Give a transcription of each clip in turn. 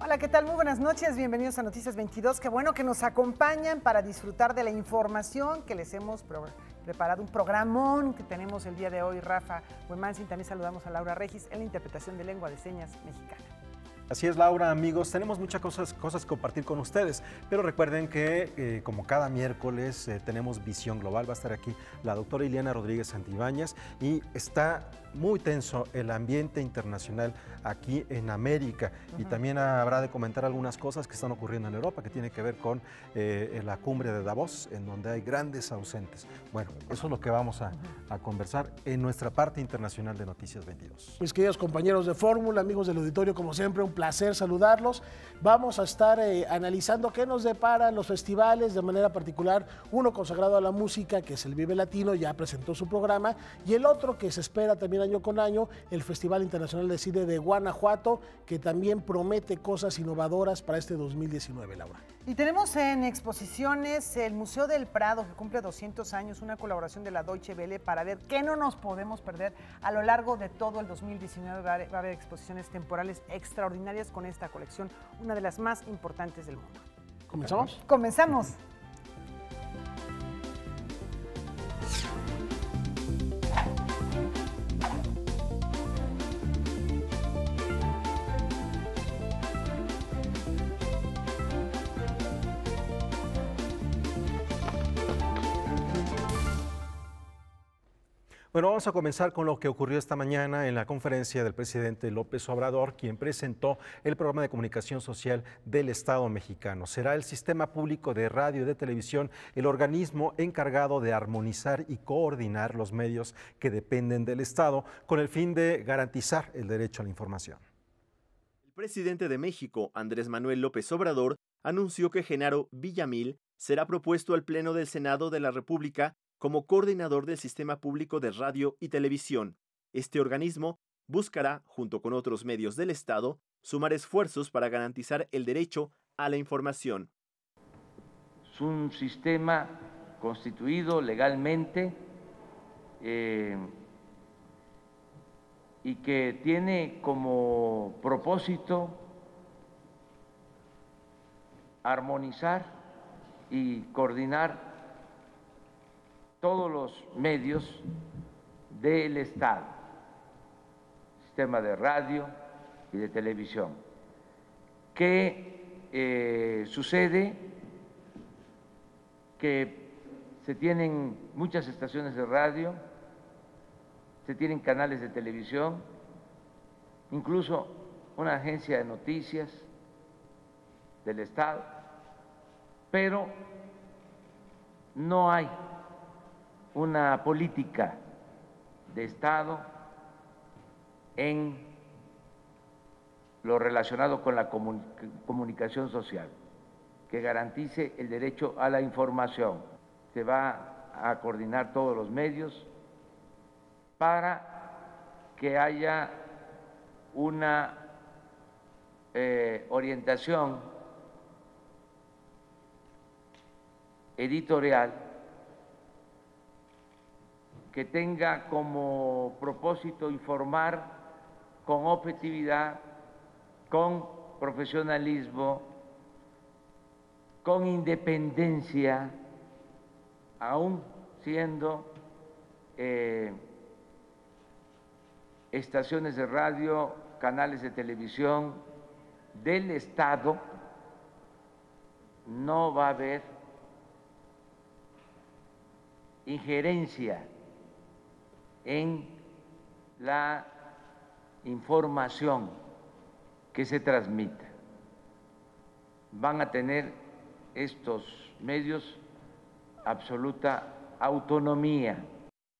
Hola, ¿qué tal? Muy buenas noches, bienvenidos a Noticias 22. Qué bueno que nos acompañan para disfrutar de la información que les hemos preparado, un programón que tenemos el día de hoy. Rafa Huemansin, también saludamos a Laura Regis en la interpretación de lengua de señas mexicana. Así es, Laura, amigos, tenemos muchas cosas que compartir con ustedes, pero recuerden que como cada miércoles tenemos Visión Global. Va a estar aquí la doctora Ileana Rodríguez Santibáñez y está muy tenso el ambiente internacional aquí en América y también habrá de comentar algunas cosas que están ocurriendo en Europa que tiene que ver con la cumbre de Davos, en donde hay grandes ausentes. Bueno, eso es lo que vamos a conversar en nuestra parte internacional de Noticias 22. Mis queridos compañeros de Fórmula, amigos del auditorio, como siempre, un placer saludarlos. Vamos a estar analizando qué nos deparan los festivales, de manera particular, uno consagrado a la música, que es el Vive Latino, ya presentó su programa, y el otro que se espera también año con año, el Festival Internacional de Cine de Guanajuato, que también promete cosas innovadoras para este 2019, Laura. Y tenemos en exposiciones el Museo del Prado, que cumple 200 años, una colaboración de la Deutsche Welle para ver qué no nos podemos perder a lo largo de todo el 2019. Va a haber exposiciones temporales extraordinarias con esta colección, una de las más importantes del mundo. ¿Comenzamos? ¡Comenzamos! Bueno, vamos a comenzar con lo que ocurrió esta mañana en la conferencia del presidente López Obrador, quien presentó el programa de comunicación social del Estado mexicano. Será el Sistema Público de Radio y de Televisión el organismo encargado de armonizar y coordinar los medios que dependen del Estado con el fin de garantizar el derecho a la información. El presidente de México, Andrés Manuel López Obrador, anunció que Genaro Villamil será propuesto al Pleno del Senado de la República como coordinador del Sistema Público de Radio y Televisión. Este organismo buscará, junto con otros medios del Estado, sumar esfuerzos para garantizar el derecho a la información. Es un sistema constituido legalmente y que tiene como propósito armonizar y coordinar todos los medios del Estado, sistema de radio y de televisión. ¿Qué sucede? Que se tienen muchas estaciones de radio, se tienen canales de televisión, incluso una agencia de noticias del Estado, pero no hay una política de Estado en lo relacionado con la comunicación social que garantice el derecho a la información. Se va a coordinar todos los medios para que haya una orientación editorial que tenga como propósito informar con objetividad, con profesionalismo, con independencia, aún siendo estaciones de radio, canales de televisión del Estado. No va a haber injerencia en la información que se transmita. Van a tener estos medios absoluta autonomía.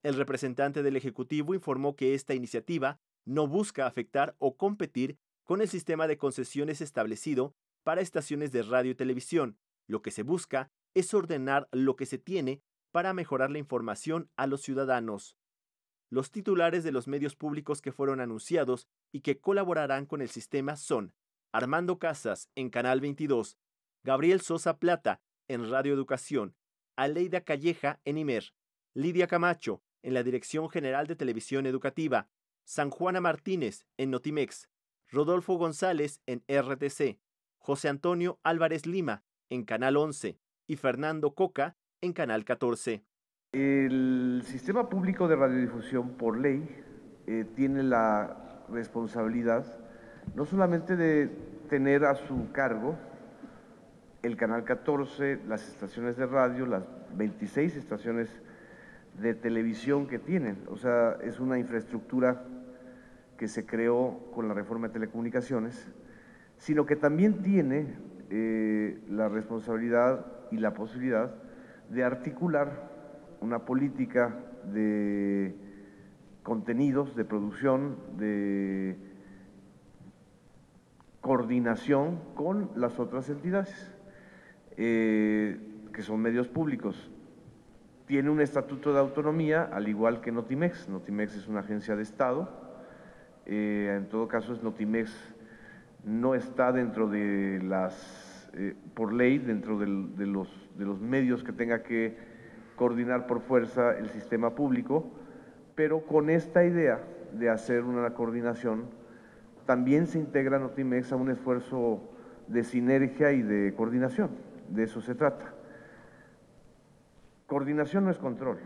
El representante del Ejecutivo informó que esta iniciativa no busca afectar o competir con el sistema de concesiones establecido para estaciones de radio y televisión. Lo que se busca es ordenar lo que se tiene para mejorar la información a los ciudadanos. Los titulares de los medios públicos que fueron anunciados y que colaborarán con el sistema son Armando Casas en Canal 22, Gabriel Sosa Plata en Radio Educación, Aleida Calleja en IMER, Lidia Camacho en la Dirección General de Televisión Educativa, San Juana Martínez en Notimex, Rodolfo González en RTC, José Antonio Álvarez Lima, en Canal 11, y Fernando Coca, en Canal 14. El sistema público de radiodifusión, por ley, tiene la responsabilidad no solamente de tener a su cargo el Canal 14, las estaciones de radio, las 26 estaciones de televisión que tienen. O sea, es una infraestructura que se creó con la reforma de telecomunicaciones, sino que también tiene la responsabilidad y la posibilidad de articular una política de contenidos, de producción, de coordinación con las otras entidades, que son medios públicos. Tiene un estatuto de autonomía, al igual que Notimex. Notimex es una agencia de Estado. En todo caso, Notimex no está dentro de las, por ley, dentro de los medios que tenga que coordinar por fuerza el sistema público, pero con esta idea de hacer una coordinación, también se integra Notimex a un esfuerzo de sinergia y de coordinación. De eso se trata. Coordinación no es control.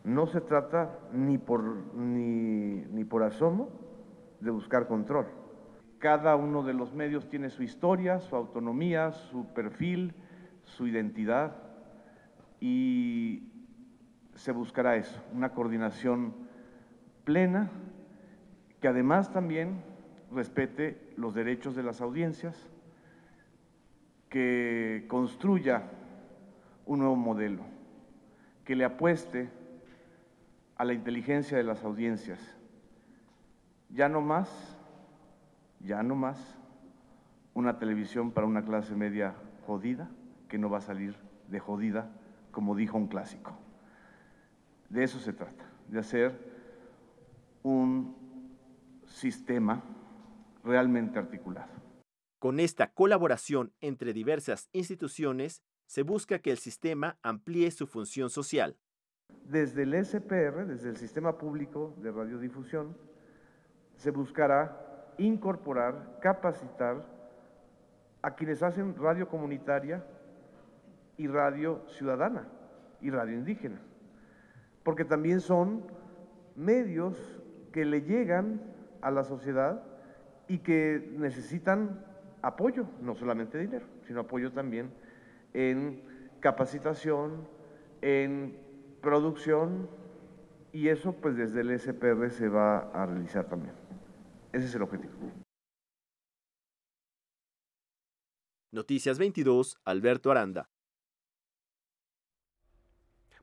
No se trata ni por asomo de buscar control. Cada uno de los medios tiene su historia, su autonomía, su perfil, su identidad, y se buscará eso, una coordinación plena que además también respete los derechos de las audiencias, que construya un nuevo modelo, que le apueste a la inteligencia de las audiencias. Ya no más una televisión para una clase media jodida, que no va a salir de jodida, como dijo un clásico. De eso se trata, de hacer un sistema realmente articulado. Con esta colaboración entre diversas instituciones, se busca que el sistema amplíe su función social. Desde el SPR, desde el Sistema Público de Radiodifusión, se buscará incorporar, capacitar a quienes hacen radio comunitaria y radio ciudadana y radio indígena, porque también son medios que le llegan a la sociedad y que necesitan apoyo, no solamente dinero, sino apoyo también en capacitación, en producción, y eso pues desde el SPR se va a realizar también. Ese es el objetivo. Noticias 22, Alberto Aranda.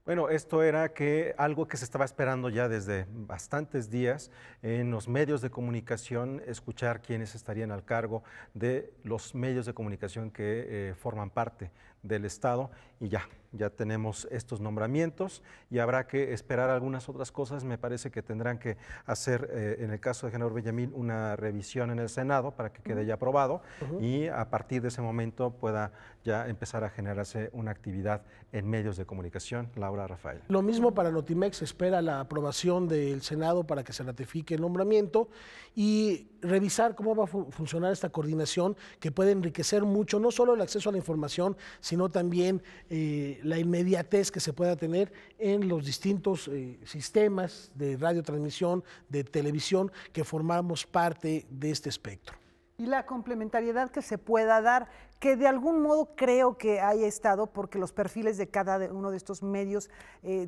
Bueno, esto era algo que se estaba esperando ya desde bastantes días en los medios de comunicación, escuchar quiénes estarían al cargo de los medios de comunicación que forman parte del Estado, y ya tenemos estos nombramientos y habrá que esperar algunas otras cosas. Me parece que tendrán que hacer, en el caso de Genaro Villamil, una revisión en el Senado para que quede ya aprobado y a partir de ese momento pueda ya empezar a generarse una actividad en medios de comunicación. Laura, Rafael. Lo mismo para Notimex, espera la aprobación del Senado para que se ratifique el nombramiento y revisar cómo va a funcionar esta coordinación, que puede enriquecer mucho, no solo el acceso a la información, sino también la inmediatez que se pueda tener en los distintos sistemas de radiotransmisión, de televisión, que formamos parte de este espectro. Y la complementariedad que se pueda dar, que de algún modo creo que haya estado, porque los perfiles de cada uno de estos medios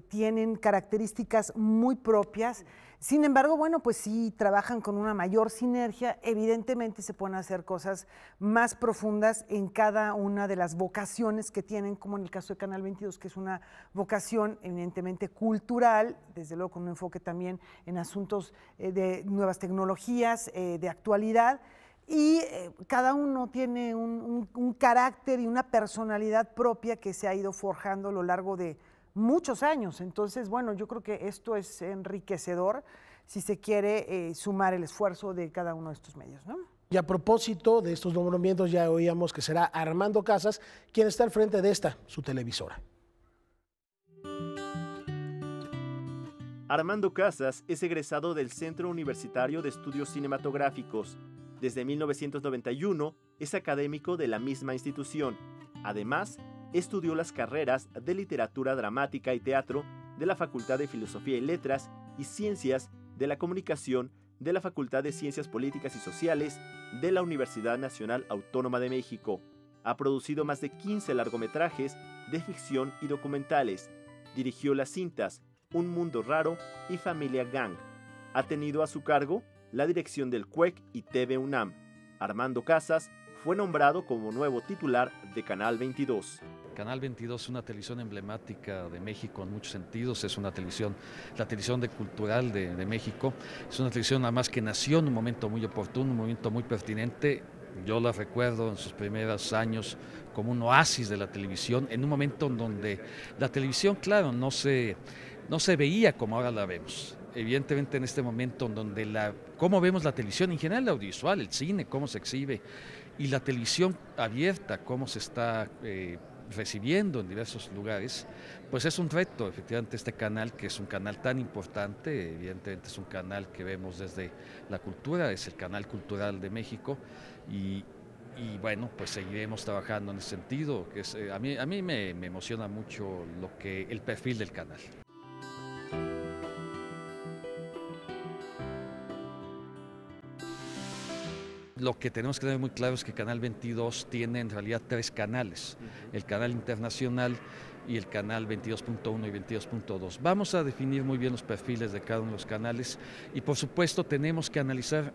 tienen características muy propias. Sin embargo, bueno, pues sí trabajan con una mayor sinergia. Evidentemente se pueden hacer cosas más profundas en cada una de las vocaciones que tienen, como en el caso de Canal 22, que es una vocación evidentemente cultural, desde luego con un enfoque también en asuntos de nuevas tecnologías, de actualidad. Y cada uno tiene un carácter y una personalidad propia que se ha ido forjando a lo largo de muchos años. Entonces, bueno, yo creo que esto es enriquecedor si se quiere sumar el esfuerzo de cada uno de estos medios, ¿no? Y a propósito de estos nombramientos, ya oíamos que será Armando Casas quien está al frente de esta, su televisora. Armando Casas es egresado del Centro Universitario de Estudios Cinematográficos. Desde 1991 es académico de la misma institución. Además, estudió las carreras de Literatura Dramática y Teatro de la Facultad de Filosofía y Letras y Ciencias de la Comunicación de la Facultad de Ciencias Políticas y Sociales de la Universidad Nacional Autónoma de México. Ha producido más de 15 largometrajes de ficción y documentales. Dirigió las cintas Un Mundo Raro y Familia Gang. Ha tenido a su cargo la dirección del CUEC y TV UNAM. Armando Casas fue nombrado como nuevo titular de Canal 22. Canal 22 es una televisión emblemática de México en muchos sentidos, es una televisión, la televisión cultural de México, es una televisión además que nació en un momento muy oportuno, un momento muy pertinente. Yo la recuerdo en sus primeros años como un oasis de la televisión, en un momento en donde la televisión, claro, no se veía como ahora la vemos. Evidentemente en este momento en donde cómo vemos la televisión, en general el audiovisual, el cine, cómo se exhibe, y la televisión abierta, cómo se está recibiendo en diversos lugares, pues es un reto, efectivamente, este canal, que es un canal tan importante, evidentemente es un canal que vemos desde la cultura, es el canal cultural de México, y bueno, pues seguiremos trabajando en ese sentido, que es, a mí me emociona mucho el perfil del canal. Lo que tenemos que tener muy claro es que Canal 22 tiene en realidad 3 canales, el canal internacional y el canal 22.1 y 22.2. Vamos a definir muy bien los perfiles de cada uno de los canales y por supuesto tenemos que analizar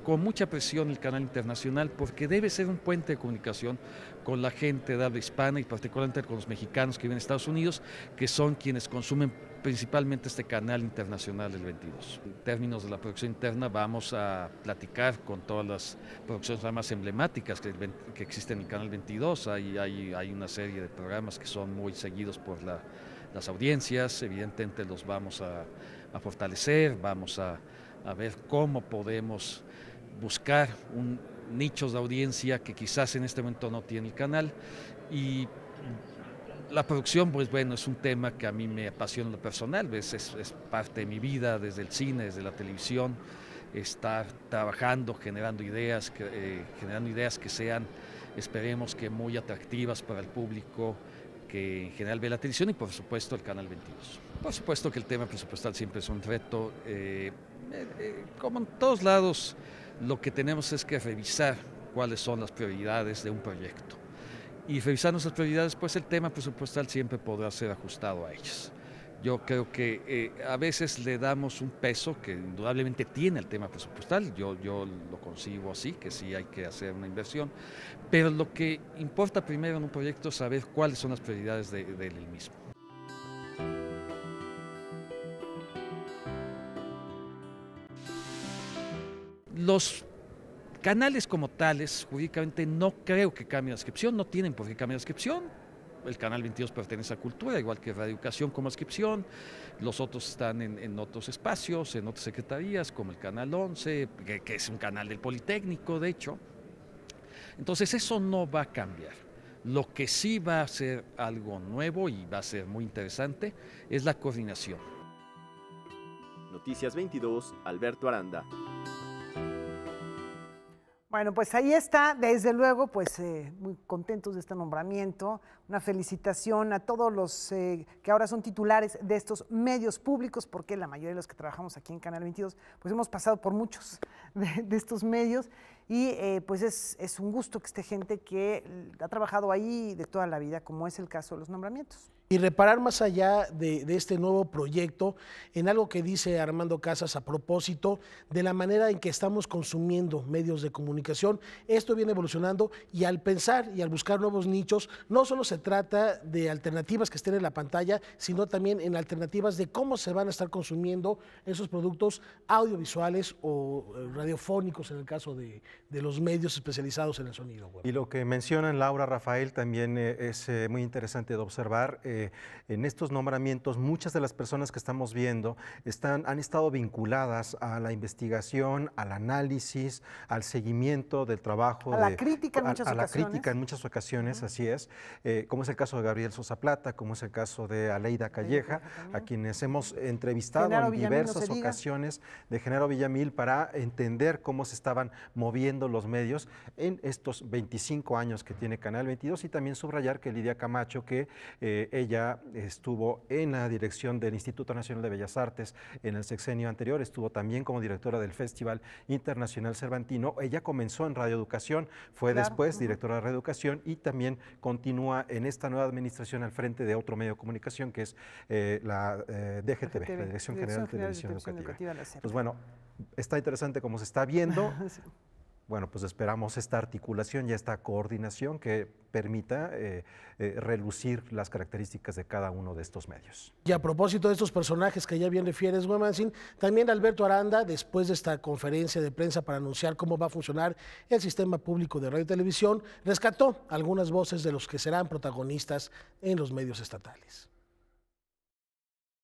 con mucha presión el canal internacional porque debe ser un puente de comunicación con la gente de habla hispana y particularmente con los mexicanos que viven en Estados Unidos, que son quienes consumen principalmente este canal internacional del 22. En términos de la producción interna vamos a platicar con todas las producciones más emblemáticas que existen en el canal 22. Hay una serie de programas que son muy seguidos por las audiencias, evidentemente los vamos a fortalecer, vamos a ver cómo podemos buscar nichos de audiencia que quizás en este momento no tiene el canal. Y la producción, pues bueno, es un tema que a mí me apasiona en lo personal, es parte de mi vida, desde el cine, desde la televisión, estar trabajando, generando ideas que sean, esperemos que muy atractivas para el público que en general ve la televisión y por supuesto el canal 22. Por supuesto que el tema presupuestal siempre es un reto, como en todos lados, lo que tenemos es que revisar cuáles son las prioridades de un proyecto. Y revisar nuestras prioridades, pues el tema presupuestal siempre podrá ser ajustado a ellas. Yo creo que a veces le damos un peso que indudablemente tiene el tema presupuestal, yo lo concibo así, que sí hay que hacer una inversión, pero lo que importa primero en un proyecto es saber cuáles son las prioridades del mismo. Los canales como tales, jurídicamente, no creo que cambien la adscripción, no tienen por qué cambiar la adscripción. El canal 22 pertenece a Cultura, igual que Radio Educación como adscripción. Los otros están en otros espacios, en otras secretarías, como el canal 11, que es un canal del Politécnico, de hecho. Entonces, eso no va a cambiar. Lo que sí va a ser algo nuevo y va a ser muy interesante es la coordinación. Noticias 22, Alberto Aranda. Bueno, pues ahí está, desde luego, pues muy contentos de este nombramiento. Una felicitación a todos los que ahora son titulares de estos medios públicos, porque la mayoría de los que trabajamos aquí en Canal 22, pues hemos pasado por muchos de estos medios y pues es un gusto que esté gente que ha trabajado ahí de toda la vida, como es el caso de los nombramientos. Y reparar más allá de este nuevo proyecto en algo que dice Armando Casas a propósito de la manera en que estamos consumiendo medios de comunicación. Esto viene evolucionando y al pensar y al buscar nuevos nichos, no solo se trata de alternativas que estén en la pantalla, sino también en alternativas de cómo se van a estar consumiendo esos productos audiovisuales o radiofónicos en el caso de los medios especializados en el sonido. Y lo que mencionan Laura, Rafael, también es muy interesante de observar. en estos nombramientos muchas de las personas que estamos viendo han estado vinculadas a la investigación, al análisis, al seguimiento del trabajo. A la crítica en muchas ocasiones. A la crítica en muchas ocasiones, así es. Como es el caso de Gabriel Sosa Plata, como es el caso de Aleida Calleja, a quienes hemos entrevistado Genaro en Villamil, diversas no se diga. ocasiones, de Genaro Villamil, para entender cómo se estaban moviendo los medios en estos 25 años que tiene Canal 22, y también subrayar que Lidia Camacho, que ella estuvo en la dirección del Instituto Nacional de Bellas Artes en el sexenio anterior, estuvo también como directora del Festival Internacional Cervantino. Ella comenzó en Radio Educación, fue después directora de Radio Educación y también continúa en esta nueva administración al frente de otro medio de comunicación que es la DGTV, la Dirección General de Televisión Educativa. Pues bueno, está interesante cómo se está viendo. Sí. Bueno, pues esperamos esta articulación y esta coordinación que permita relucir las características de cada uno de estos medios. Y a propósito de estos personajes que ya bien refieres, Guamansin, también Alberto Aranda, después de esta conferencia de prensa para anunciar cómo va a funcionar el sistema público de radio y televisión, rescató algunas voces de los que serán protagonistas en los medios estatales.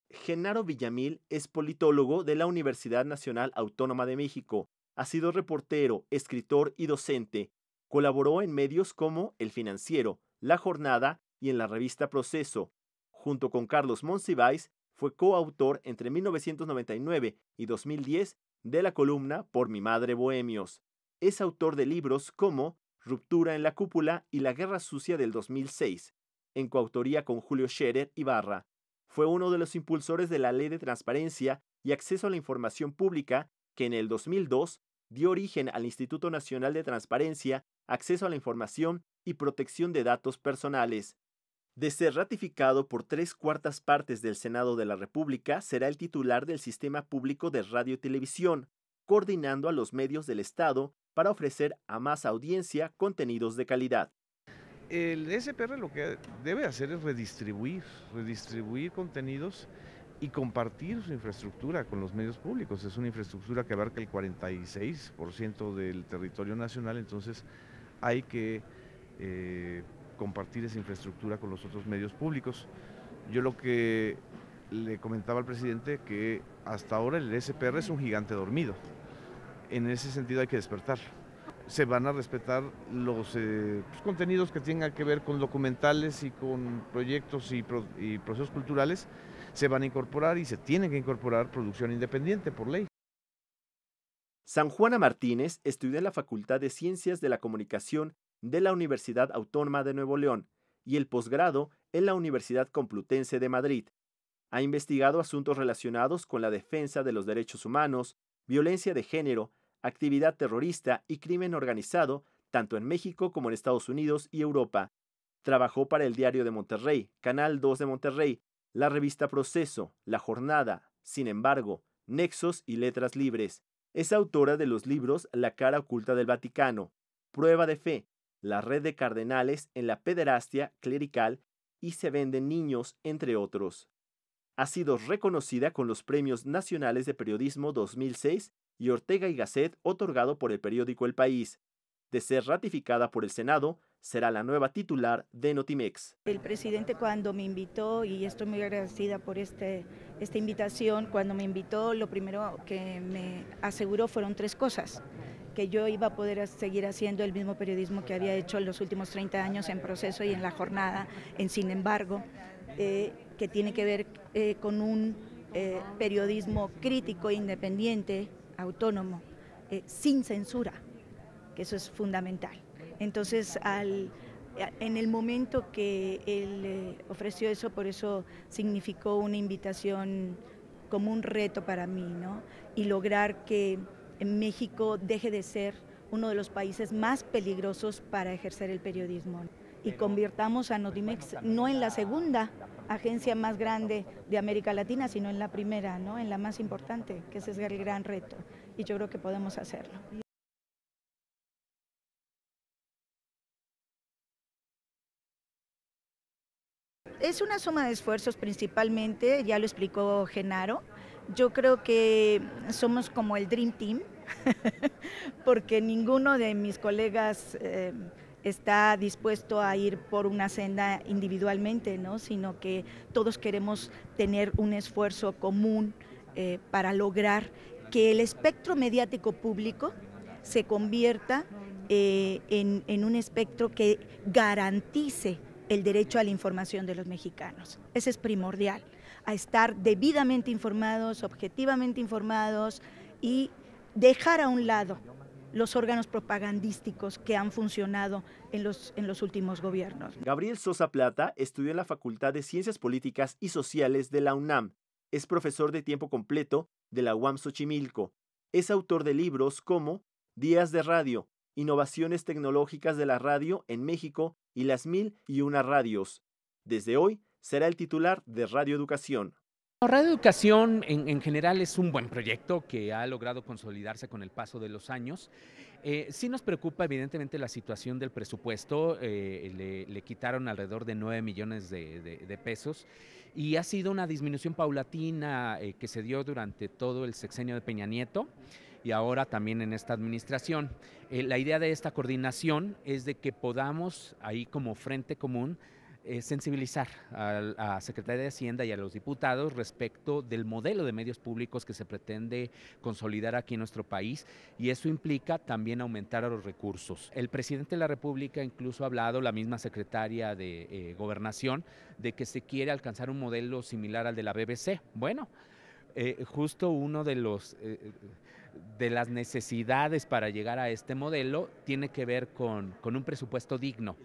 Genaro Villamil es politólogo de la Universidad Nacional Autónoma de México. Ha sido reportero, escritor y docente. Colaboró en medios como El Financiero, La Jornada y en la revista Proceso. Junto con Carlos Monsiváis, fue coautor entre 1999 y 2010 de la columna Por mi madre Bohemios. Es autor de libros como Ruptura en la Cúpula y La Guerra Sucia del 2006, en coautoría con Julio Scherer Ibarra. Fue uno de los impulsores de la Ley de Transparencia y Acceso a la Información Pública, que en el 2002 dio origen al Instituto Nacional de Transparencia, Acceso a la Información y Protección de Datos Personales. De ser ratificado por 3/4 partes del Senado de la República, será el titular del Sistema Público de Radio y Televisión, coordinando a los medios del Estado para ofrecer a más audiencia contenidos de calidad. El SPR lo que debe hacer es redistribuir contenidos y compartir su infraestructura con los medios públicos. Es una infraestructura que abarca el 46% del territorio nacional, entonces hay que compartir esa infraestructura con los otros medios públicos. Yo lo que le comentaba al presidente, que hasta ahora el SPR es un gigante dormido. En ese sentido hay que despertar. Se van a respetar los contenidos que tengan que ver con documentales y con proyectos y procesos culturales. Se van a incorporar y se tiene que incorporar producción independiente por ley. San Juana Martínez estudió en la Facultad de Ciencias de la Comunicación de la Universidad Autónoma de Nuevo León y el posgrado en la Universidad Complutense de Madrid. Ha investigado asuntos relacionados con la defensa de los derechos humanos, violencia de género, actividad terrorista y crimen organizado, tanto en México como en Estados Unidos y Europa. Trabajó para el Diario de Monterrey, Canal 2 de Monterrey, la revista Proceso, La Jornada, Sin embargo, Nexos y Letras Libres. Es autora de los libros La cara oculta del Vaticano, Prueba de fe, La red de cardenales en la pederastia clerical y Se venden niños, entre otros. Ha sido reconocida con los Premios Nacionales de Periodismo 2006 y Ortega y Gasset, otorgado por el periódico El País. De ser ratificada por el Senado, será la nueva titular de Notimex. El presidente, cuando me invitó, y estoy muy agradecida por esta invitación, cuando me invitó, lo primero que me aseguró fueron 3 cosas: que yo iba a poder seguir haciendo el mismo periodismo que había hecho en los últimos 30 años en Proceso y en La Jornada, en Sin embargo, que tiene que ver con un periodismo crítico, independiente, autónomo, sin censura, que eso es fundamental. Entonces, en el momento que él ofreció eso, por eso significó una invitación como un reto para mí, ¿no? Y lograr que México deje de ser uno de los países más peligrosos para ejercer el periodismo y convirtamos a Notimex no en la segunda agencia más grande de América Latina, sino en la primera, ¿no? En la más importante, que ese es el gran reto, y yo creo que podemos hacerlo. Es una suma de esfuerzos principalmente, ya lo explicó Genaro. Yo creo que somos como el Dream Team, porque ninguno de mis colegas está dispuesto a ir por una senda individualmente, ¿no? Sino que todos queremos tener un esfuerzo común para lograr que el espectro mediático público se convierta en un espectro que garantice el derecho a la información de los mexicanos. Ese es primordial, a estar debidamente informados, objetivamente informados y dejar a un lado los órganos propagandísticos que han funcionado en los últimos gobiernos. Gabriel Sosa Plata estudió en la Facultad de Ciencias Políticas y Sociales de la UNAM. Es profesor de tiempo completo de la UAM Xochimilco. Es autor de libros como Días de Radio, Innovaciones Tecnológicas de la Radio en México y las 1001 Radios. Desde hoy será el titular de Radio Educación. Radio Educación en general es un buen proyecto que ha logrado consolidarse con el paso de los años. Sí nos preocupa evidentemente la situación del presupuesto, le quitaron alrededor de 9 millones de pesos y ha sido una disminución paulatina que se dio durante todo el sexenio de Peña Nieto y ahora también en esta administración. La idea de esta coordinación es de que podamos ahí como frente común sensibilizar a Secretaría de Hacienda y a los diputados respecto del modelo de medios públicos que se pretende consolidar aquí en nuestro país y eso implica también aumentar los recursos. El presidente de la República incluso ha hablado, la misma secretaria de Gobernación, de que se quiere alcanzar un modelo similar al de la BBC. Bueno, justo uno de las necesidades para llegar a este modelo tiene que ver con un presupuesto digno.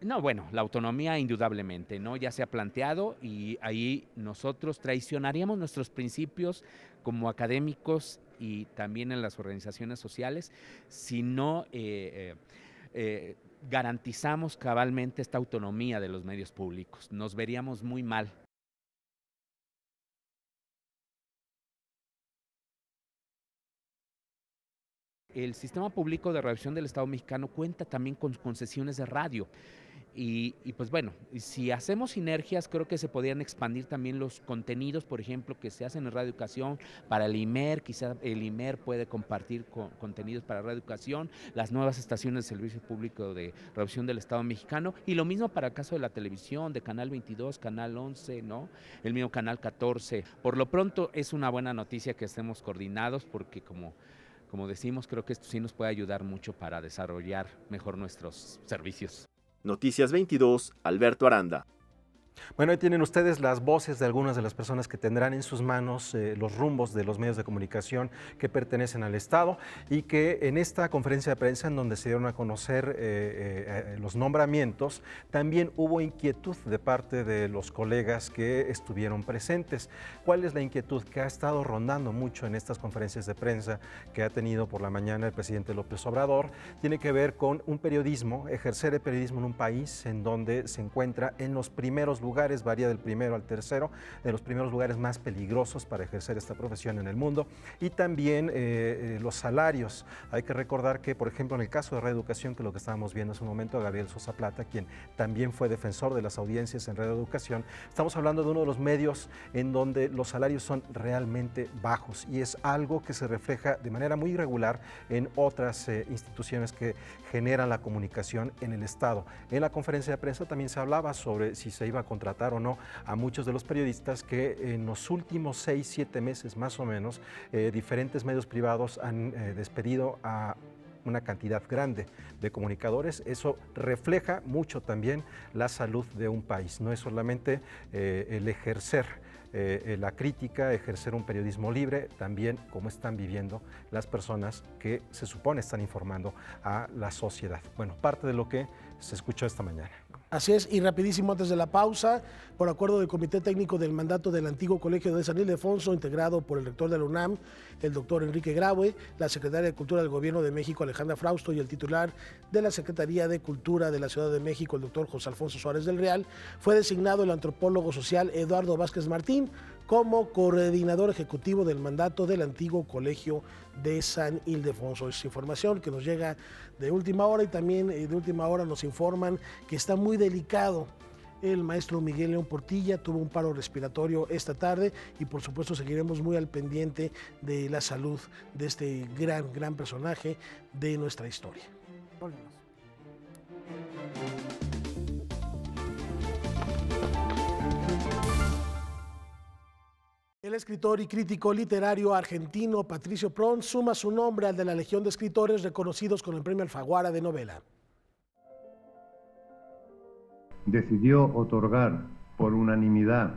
No, bueno, la autonomía indudablemente, ¿no? Ya se ha planteado y ahí nosotros traicionaríamos nuestros principios como académicos y también en las organizaciones sociales si no garantizamos cabalmente esta autonomía de los medios públicos. Nos veríamos muy mal. El Sistema Público de Radiodifusión del Estado mexicano cuenta también con concesiones de radio. Y pues bueno, si hacemos sinergias, creo que se podrían expandir también los contenidos, por ejemplo, que se hacen en Radio Educación para el IMER, quizá el IMER puede compartir contenidos para Radio Educación, las nuevas estaciones de servicio público de radiodifusión del Estado mexicano, y lo mismo para el caso de la televisión, de Canal 22, Canal 11, ¿no? El mismo Canal 14. Por lo pronto es una buena noticia que estemos coordinados porque como decimos, creo que esto sí nos puede ayudar mucho para desarrollar mejor nuestros servicios. Noticias 22, Alberto Aranda. Bueno, ahí tienen ustedes las voces de algunas de las personas que tendrán en sus manos los rumbos de los medios de comunicación que pertenecen al Estado y que en esta conferencia de prensa en donde se dieron a conocer los nombramientos, también hubo inquietud de parte de los colegas que estuvieron presentes. ¿Cuál es la inquietud que ha estado rondando mucho en estas conferencias de prensa que ha tenido por la mañana el presidente López Obrador? Tiene que ver con un periodismo, ejercer el periodismo en un país en donde se encuentra en los primeros lugares, varía del primero al tercero, de los primeros lugares más peligrosos para ejercer esta profesión en el mundo, y también los salarios. Hay que recordar que, por ejemplo, en el caso de Radio Educación, que lo que estábamos viendo hace un momento, a Gabriel Sosa Plata, quien también fue defensor de las audiencias en Radio Educación, estamos hablando de uno de los medios en donde los salarios son realmente bajos y es algo que se refleja de manera muy irregular en otras instituciones que generan la comunicación en el Estado. En la conferencia de prensa también se hablaba sobre si se iba a contratar o no a muchos de los periodistas que en los últimos 6, 7 meses más o menos, diferentes medios privados han despedido a una cantidad grande de comunicadores. Eso refleja mucho también la salud de un país. No es solamente el ejercer la crítica, ejercer un periodismo libre, también cómo están viviendo las personas que se supone están informando a la sociedad. Bueno, parte de lo que se escuchó esta mañana. Así es, y rapidísimo antes de la pausa, por acuerdo del Comité Técnico del Mandato del antiguo Colegio de San Ildefonso, integrado por el rector de la UNAM, el doctor Enrique Graue, la secretaria de Cultura del Gobierno de México, Alejandra Frausto, y el titular de la Secretaría de Cultura de la Ciudad de México, el doctor José Alfonso Suárez del Real, fue designado el antropólogo social Eduardo Vázquez Martín como coordinador ejecutivo del mandato del antiguo Colegio de San Ildefonso. Es información que nos llega de última hora y también de última hora nos informan que está muy delicado. El maestro Miguel León Portilla tuvo un paro respiratorio esta tarde y por supuesto seguiremos muy al pendiente de la salud de este gran personaje de nuestra historia. Volvemos. El escritor y crítico literario argentino Patricio Prón suma su nombre al de la Legión de Escritores reconocidos con el Premio Alfaguara de Novela. Decidió otorgar por unanimidad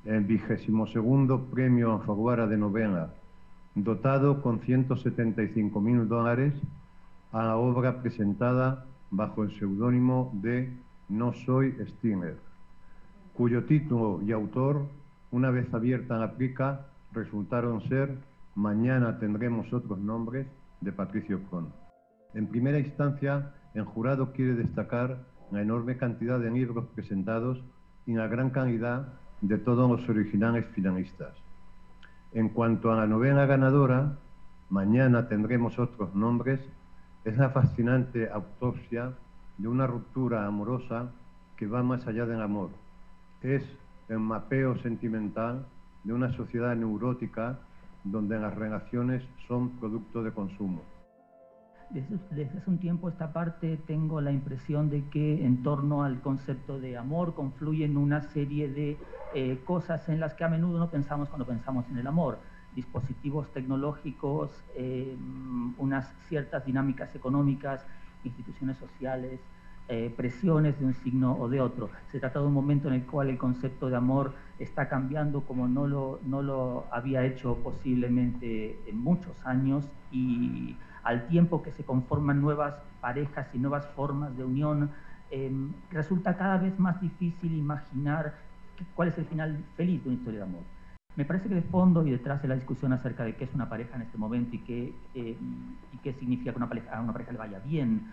el 22º Premio Alfaguara de Novela, dotado con $175.000 a la obra presentada bajo el seudónimo de No soy Stirner, cuyo título y autor, una vez abierta la plica, resultaron ser Mañana tendremos otros nombres, de Patricio Prón. En primera instancia, el jurado quiere destacar la enorme cantidad de libros presentados y la gran calidad de todos los originales finalistas. En cuanto a la novela ganadora, Mañana tendremos otros nombres, es la fascinante autopsia de una ruptura amorosa que va más allá del amor. Es el mapeo sentimental de una sociedad neurótica donde las relaciones son producto de consumo. Desde hace un tiempo a esta parte tengo la impresión de que en torno al concepto de amor confluyen una serie de cosas en las que a menudo no pensamos cuando pensamos en el amor. Dispositivos tecnológicos, unas ciertas dinámicas económicas, instituciones sociales, presiones de un signo o de otro. Se trata de un momento en el cual el concepto de amor está cambiando como no lo había hecho posiblemente en muchos años, y al tiempo que se conforman nuevas parejas y nuevas formas de unión, resulta cada vez más difícil imaginar cuál es el final feliz de una historia de amor. Me parece que de fondo y detrás de la discusión acerca de qué es una pareja en este momento y qué significa que a una pareja le vaya bien,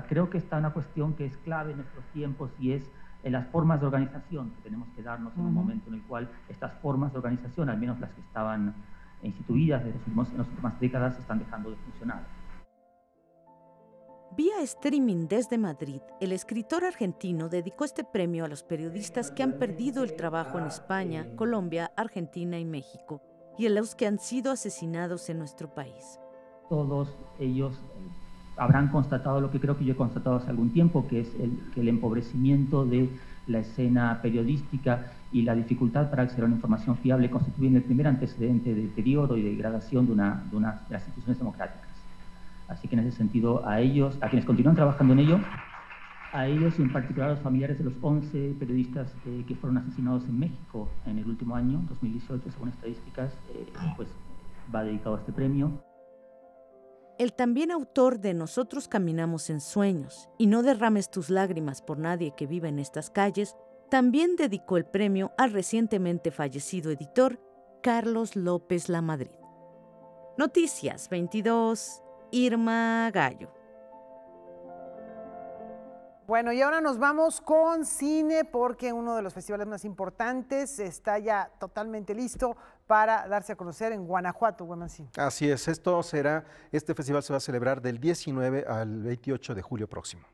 creo que está una cuestión que es clave en nuestros tiempos, y es en las formas de organización que tenemos que darnos en un momento en el cual estas formas de organización, al menos las que estaban instituidas en las últimas décadas, están dejando de funcionar. Vía streaming desde Madrid, el escritor argentino dedicó este premio a los periodistas que han perdido el trabajo en España, Colombia, Argentina y México, y a los que han sido asesinados en nuestro país. Todos ellos habrán constatado lo que creo que yo he constatado hace algún tiempo, que es que el empobrecimiento de la escena periodística y la dificultad para acceder a una información fiable constituyen el primer antecedente de deterioro y degradación de las instituciones democráticas. Así que en ese sentido, a ellos, a quienes continúan trabajando en ello, a ellos y en particular a los familiares de los 11 periodistas que fueron asesinados en México en el último año, 2018, según estadísticas, pues va dedicado a este premio. El también autor de Nosotros caminamos en sueños y No derrames tus lágrimas por nadie que viva en estas calles, también dedicó el premio al recientemente fallecido editor Carlos López Lamadrid. Noticias 22, Irma Gallo. Bueno, y ahora nos vamos con cine, porque uno de los festivales más importantes está ya totalmente listo para darse a conocer en Guanajuato, Guamancí. Así es, este festival se va a celebrar del 19 al 28 de julio próximo.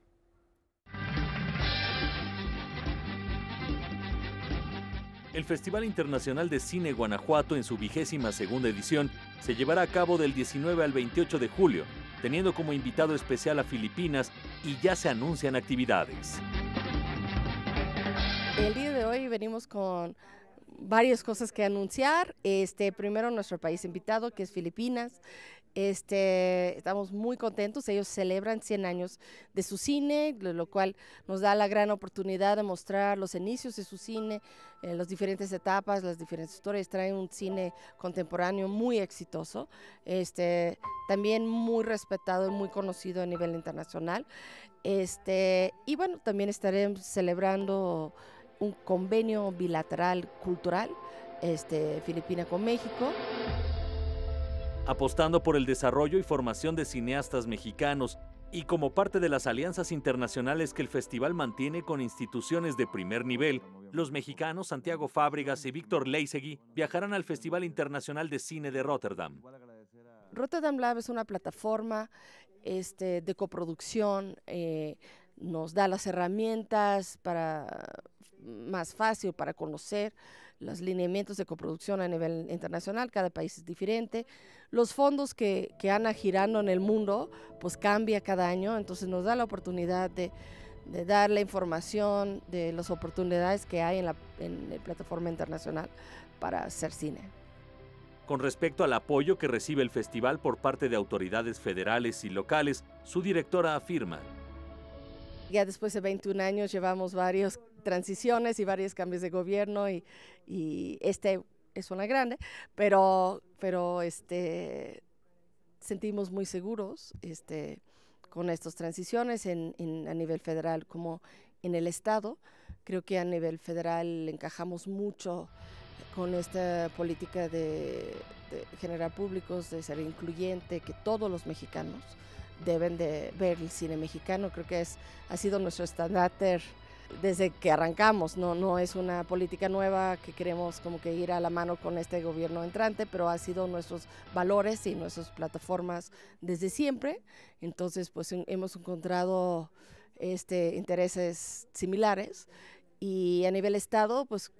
El Festival Internacional de Cine Guanajuato, en su 22ª edición, se llevará a cabo del 19 al 28 de julio, teniendo como invitado especial a Filipinas, y ya se anuncian actividades. El día de hoy venimos con varias cosas que anunciar. Primero, nuestro país invitado, que es Filipinas. Estamos muy contentos. Ellos celebran 100 años de su cine, lo cual nos da la gran oportunidad de mostrar los inicios de su cine, las diferentes etapas, las diferentes historias. Traen un cine contemporáneo muy exitoso, también muy respetado y muy conocido a nivel internacional. Y bueno, también estaremos celebrando un convenio bilateral cultural, Filipina con México. Apostando por el desarrollo y formación de cineastas mexicanos y como parte de las alianzas internacionales que el festival mantiene con instituciones de primer nivel, los mexicanos Santiago Fábregas y Víctor Leisegui viajarán al Festival Internacional de Cine de Rotterdam. Rotterdam Lab es una plataforma de coproducción, nos da las herramientas más fácil para conocer los lineamientos de coproducción a nivel internacional. Cada país es diferente. Los fondos que andan girando en el mundo, pues cambia cada año, entonces nos da la oportunidad de dar la información de las oportunidades que hay en la plataforma internacional para hacer cine. Con respecto al apoyo que recibe el festival por parte de autoridades federales y locales, su directora afirma: ya después de 21 años llevamos varias transiciones y varios cambios de gobierno y este es una grande, pero sentimos muy seguros con estas transiciones a nivel federal como en el estado. Creo que a nivel federal encajamos mucho con esta política de generar públicos, de ser incluyente, que todos los mexicanos deben de ver el cine mexicano. Creo que ha sido nuestro estandarte desde que arrancamos. No es una política nueva que queremos como que ir a la mano con este gobierno entrante, pero ha sido nuestros valores y nuestras plataformas desde siempre. Entonces, pues hemos encontrado intereses similares, y a nivel estado, pues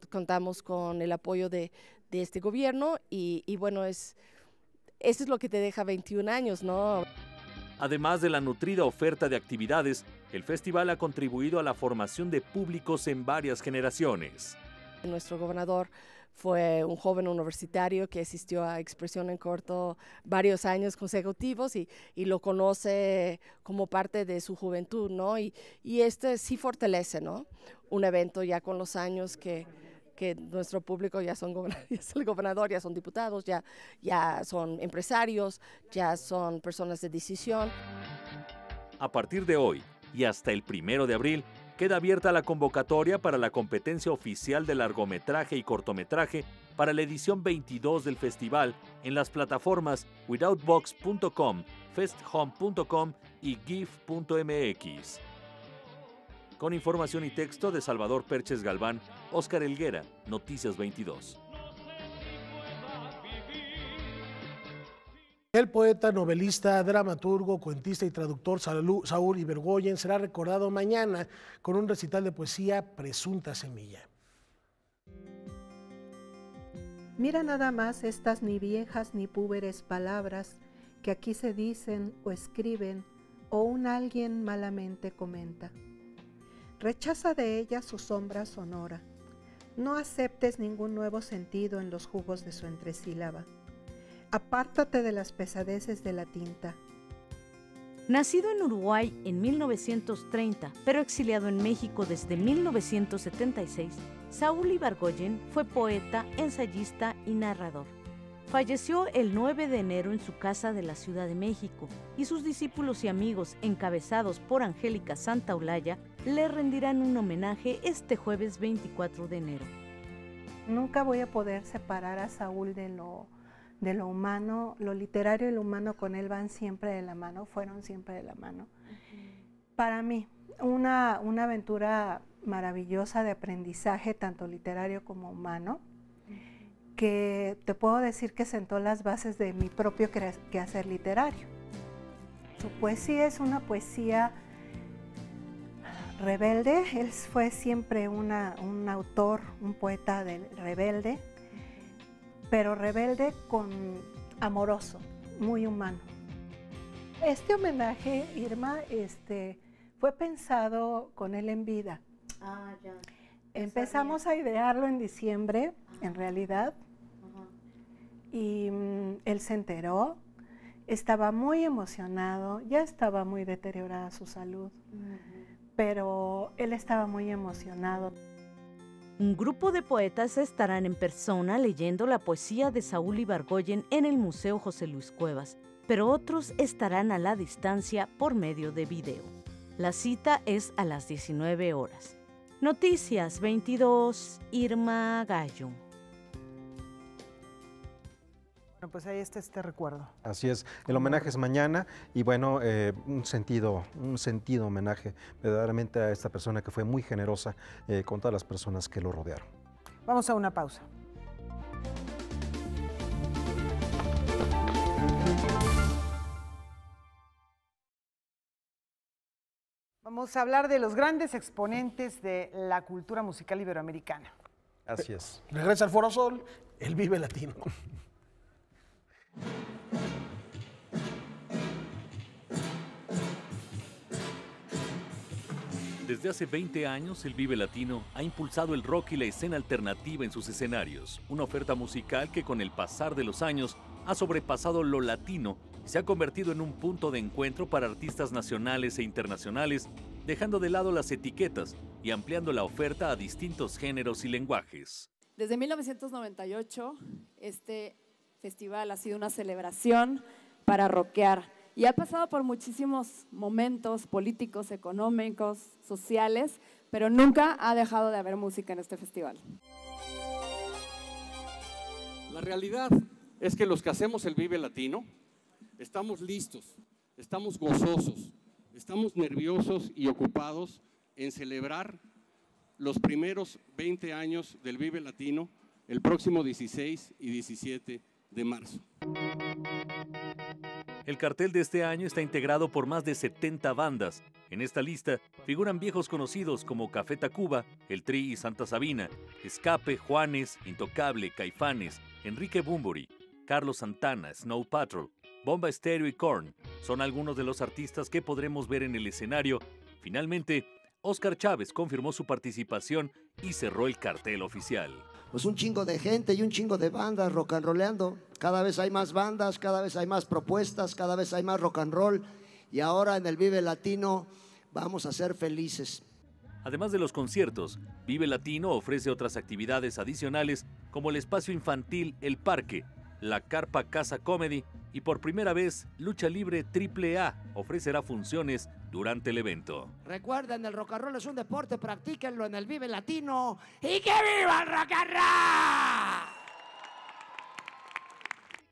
contamos con el apoyo de este gobierno y bueno, eso es lo que te deja 21 años, ¿no? Además de la nutrida oferta de actividades, el festival ha contribuido a la formación de públicos en varias generaciones. Nuestro gobernador fue un joven universitario que asistió a Expresión en Corto varios años consecutivos y lo conoce como parte de su juventud, ¿no? Y sí fortalece, ¿no? Un evento ya con los años que nuestro público ya es el gobernador, ya son diputados, ya son empresarios, ya son personas de decisión. A partir de hoy y hasta el 1 de abril, queda abierta la convocatoria para la competencia oficial de largometraje y cortometraje para la edición 22 del festival en las plataformas withoutbox.com, festhome.com y gif.mx. Con información y texto de Salvador Perches Galván, Óscar Helguera, Noticias 22. El poeta, novelista, dramaturgo, cuentista y traductor Saúl Ibargüen será recordado mañana con un recital de poesía Presunta Semilla. Mira nada más estas ni viejas ni púberes palabras que aquí se dicen o escriben o un alguien malamente comenta. Rechaza de ellas su sombra sonora. No aceptes ningún nuevo sentido en los jugos de su entresílaba. Apártate de las pesadeces de la tinta. Nacido en Uruguay en 1930, pero exiliado en México desde 1976, Saúl Ibargüen fue poeta, ensayista y narrador. Falleció el 9 de enero en su casa de la Ciudad de México y sus discípulos y amigos, encabezados por Angélica Santaolalla, le rendirán un homenaje este jueves 24 de enero. Nunca voy a poder separar a Saúl de lo humano. Lo literario y lo humano con él van siempre de la mano, fueron siempre de la mano. Para mí, una aventura maravillosa de aprendizaje, tanto literario como humano, que te puedo decir que sentó las bases de mi propio quehacer literario. Su poesía es una poesía rebelde. Él fue siempre un autor, un poeta rebelde, pero rebelde con amoroso, muy humano. Este homenaje, Irma, fue pensado con él en vida. Ya. Empezamos a idearlo en diciembre, en realidad, y él se enteró, estaba muy emocionado, ya estaba muy deteriorada su salud, pero él estaba muy emocionado. Un grupo de poetas estarán en persona leyendo la poesía de Saúl Ibargüen en el Museo José Luis Cuevas, pero otros estarán a la distancia por medio de video. La cita es a las 19 horas. Noticias 22, Irma Gallo. Bueno, pues ahí está este recuerdo. Así es, el homenaje es mañana y bueno, un sentido homenaje verdaderamente a esta persona que fue muy generosa con todas las personas que lo rodearon. Vamos a una pausa. Vamos a hablar de los grandes exponentes de la cultura musical iberoamericana. Así es. Regresa al Foro Sol, el Vive Latino. Desde hace 20 años, el Vive Latino ha impulsado el rock y la escena alternativa en sus escenarios, una oferta musical que con el pasar de los años ha sobrepasado lo latino y se ha convertido en un punto de encuentro para artistas nacionales e internacionales, dejando de lado las etiquetas y ampliando la oferta a distintos géneros y lenguajes. Desde 1998, este festival ha sido una celebración para rockear y ha pasado por muchísimos momentos políticos, económicos, sociales, pero nunca ha dejado de haber música en este festival. La realidad es que los que hacemos el Vive Latino estamos listos, estamos gozosos, estamos nerviosos y ocupados en celebrar los primeros 20 años del Vive Latino el próximo 16 y 17 de marzo. El cartel de este año está integrado por más de 70 bandas. En esta lista figuran viejos conocidos como Café Tacuba, El Tri y Santa Sabina, Escape, Juanes, Intocable, Caifanes, Enrique Bunbury, Carlos Santana, Snow Patrol, Bomba Estéreo y Korn. Son algunos de los artistas que podremos ver en el escenario. Finalmente, Óscar Chávez confirmó su participación y cerró el cartel oficial. Pues un chingo de gente y un chingo de bandas rock and rollando. Cada vez hay más bandas, cada vez hay más propuestas, cada vez hay más rock and roll. Y ahora en el Vive Latino vamos a ser felices. Además de los conciertos, Vive Latino ofrece otras actividades adicionales como el espacio infantil El Parque, la Carpa Casa Comedy y por primera vez Lucha Libre AAA ofrecerá funciones durante el evento. Recuerden, el rock and roll es un deporte, practíquenlo en el Vive Latino y ¡que viva el rock and roll!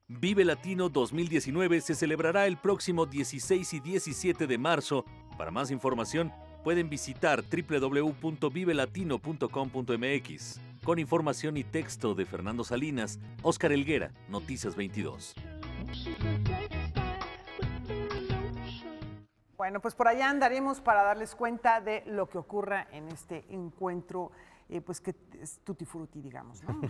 Vive Latino 2019 se celebrará el próximo 16 y 17 de marzo. Para más información pueden visitar www.vivelatino.com.mx. Con información y texto de Fernando Salinas, Óscar Helguera, Noticias 22. Bueno, pues por allá andaremos para darles cuenta de lo que ocurra en este encuentro, pues que es tutti frutti, digamos, ¿no?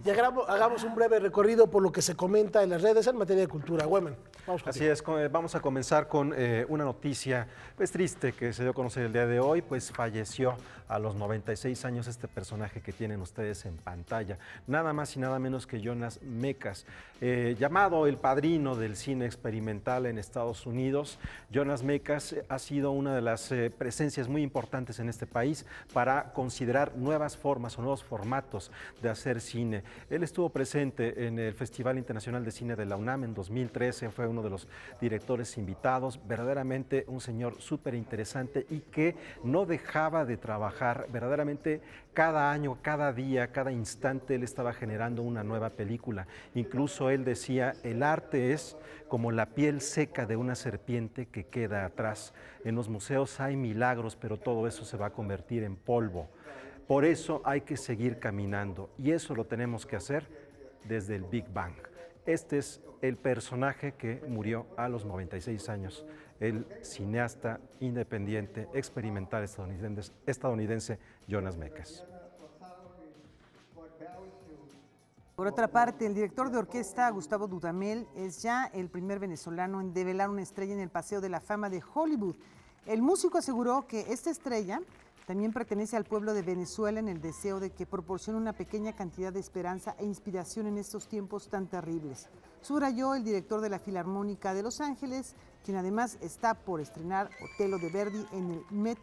Y hagamos un breve recorrido por lo que se comenta en las redes en materia de cultura. Güemen, vamos contigo. Así es, vamos a comenzar con una noticia pues triste que se dio a conocer el día de hoy, pues falleció a los 96 años este personaje que tienen ustedes en pantalla, nada más y nada menos que Jonas Mekas, llamado el padrino del cine experimental en Estados Unidos. Jonas Mekas ha sido una de las presencias muy importantes en este país para considerar nuevas formas o nuevos formatos de hacer cine. Él estuvo presente en el Festival Internacional de Cine de la UNAM en 2013, fue uno de los directores invitados, verdaderamente un señor súper interesante y que no dejaba de trabajar, verdaderamente cada año, cada día, cada instante él estaba generando una nueva película. Incluso él decía, el arte es como la piel seca de una serpiente que queda atrás. En los museos hay milagros, pero todo eso se va a convertir en polvo. Por eso hay que seguir caminando y eso lo tenemos que hacer desde el Big Bang. Este es el personaje que murió a los 96 años, el cineasta independiente, experimental estadounidense Jonas Mekas. Por otra parte, el director de orquesta, Gustavo Dudamel, es ya el primer venezolano en develar una estrella en el Paseo de la Fama de Hollywood. El músico aseguró que esta estrella también pertenece al pueblo de Venezuela en el deseo de que proporcione una pequeña cantidad de esperanza e inspiración en estos tiempos tan terribles. Subrayó el director de la Filarmónica de Los Ángeles, quien además está por estrenar Otelo de Verdi en el Met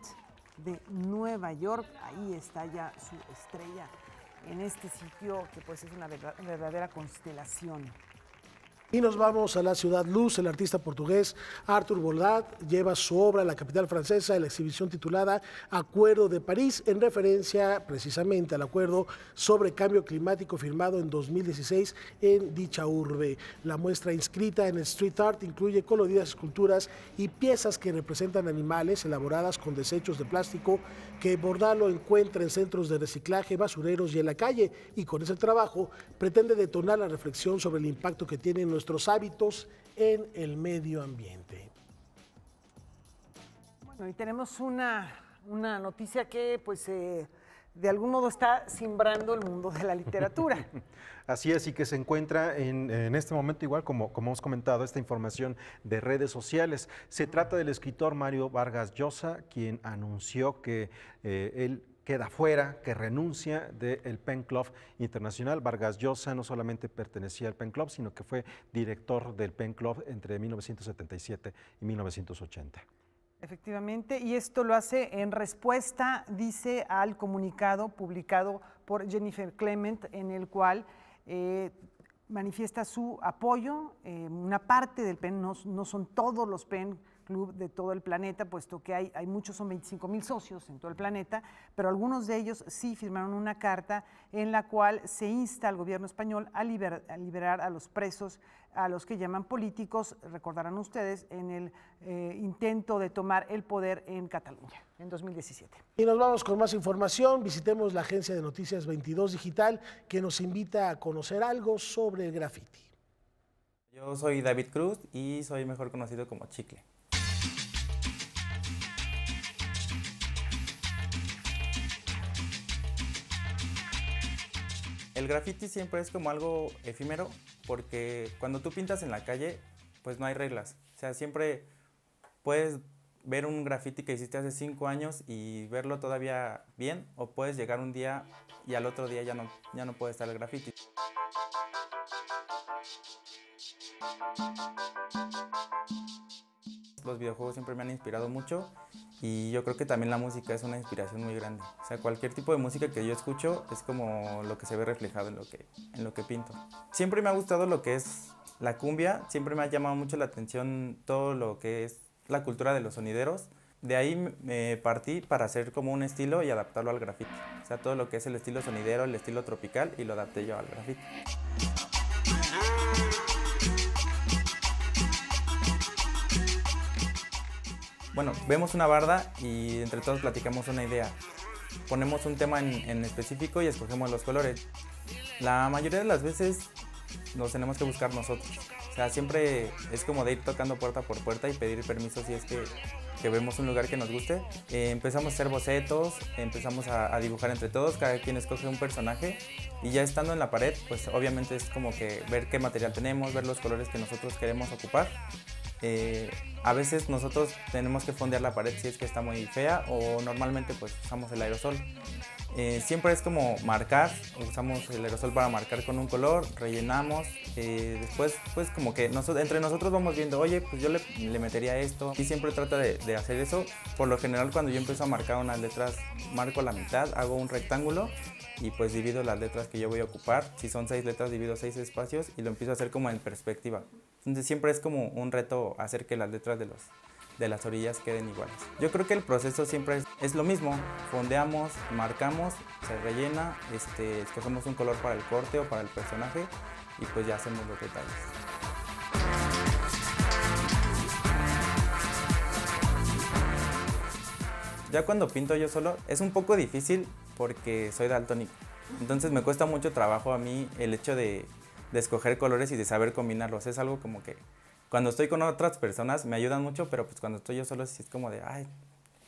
de Nueva York. Ahí está ya su estrella en este sitio que pues es una verdadera constelación. Y nos vamos a la Ciudad Luz. El artista portugués Arthur Bolat lleva su obra a la capital francesa en la exhibición titulada Acuerdo de París, en referencia precisamente al acuerdo sobre cambio climático firmado en 2016 en dicha urbe. La muestra inscrita en el Street Art incluye coloridas esculturas y piezas que representan animales elaboradas con desechos de plástico que Bolat lo encuentra en centros de reciclaje, basureros y en la calle, y con ese trabajo pretende detonar la reflexión sobre el impacto que tienen nuestros hábitos en el medio ambiente. Bueno, y tenemos una noticia que pues de algún modo está simbrando el mundo de la literatura. Así es, y que se encuentra en este momento, igual como hemos comentado, esta información de redes sociales. Se trata del escritor Mario Vargas Llosa, quien anunció que él queda fuera, que renuncia del Pen Club Internacional. Vargas Llosa no solamente pertenecía al Pen Club, sino que fue director del Pen Club entre 1977 y 1980. Efectivamente, y esto lo hace en respuesta, dice, al comunicado publicado por Jennifer Clement, en el cual manifiesta su apoyo. Una parte del PEN, no son todos los PEN Club de todo el planeta, puesto que hay muchos, son 25,000 socios en todo el planeta, pero algunos de ellos sí firmaron una carta en la cual se insta al gobierno español a liberar a los presos, a los que llaman políticos, recordarán ustedes, en el intento de tomar el poder en Cataluña en 2017. Y nos vamos con más información. Visitemos la agencia de noticias 22 Digital, que nos invita a conocer algo sobre el graffiti. Yo soy David Cruz y soy mejor conocido como Chicle. El graffiti siempre es como algo efímero, porque cuando tú pintas en la calle, pues no hay reglas. O sea, siempre puedes ver un graffiti que hiciste hace 5 años y verlo todavía bien, o puedes llegar un día y al otro día ya no puede estar el graffiti. Los videojuegos siempre me han inspirado mucho y yo creo que también la música es una inspiración muy grande. O sea, cualquier tipo de música que yo escucho es como lo que se ve reflejado en lo que pinto. Siempre me ha gustado lo que es la cumbia, siempre me ha llamado mucho la atención todo lo que es la cultura de los sonideros. De ahí me partí para hacer como un estilo y adaptarlo al graffiti. O sea, todo lo que es el estilo sonidero, el estilo tropical, y lo adapté yo al graffiti. Bueno, vemos una barda y entre todos platicamos una idea. Ponemos un tema en específico y escogemos los colores. La mayoría de las veces nos tenemos que buscar nosotros. O sea, siempre es como de ir tocando puerta por puerta y pedir permiso si es que vemos un lugar que nos guste. Empezamos a hacer bocetos, empezamos a dibujar entre todos, cada quien escoge un personaje y ya estando en la pared, pues obviamente es como que ver qué material tenemos, ver los colores que nosotros queremos ocupar. A veces nosotros tenemos que fondear la pared si es que está muy fea, o normalmente pues usamos el aerosol. Siempre es como marcar, usamos el aerosol para marcar con un color, rellenamos, después pues como que entre nosotros vamos viendo, oye, pues yo le metería esto, y siempre trata de hacer eso. Por lo general cuando yo empiezo a marcar unas letras, marco la mitad, hago un rectángulo y pues divido las letras que yo voy a ocupar. Si son 6 letras, divido 6 espacios y lo empiezo a hacer como en perspectiva. Entonces siempre es como un reto hacer que las letras de las orillas queden iguales. Yo creo que el proceso siempre es lo mismo. Fondeamos, marcamos, se rellena, escogemos un color para el corte o para el personaje y pues ya hacemos los detalles. Ya cuando pinto yo solo es un poco difícil porque soy daltónico. Entonces me cuesta mucho trabajo a mí el hecho de escoger colores y de saber combinarlos. Es algo como que cuando estoy con otras personas me ayudan mucho, pero pues cuando estoy yo solo sí es como de, ay,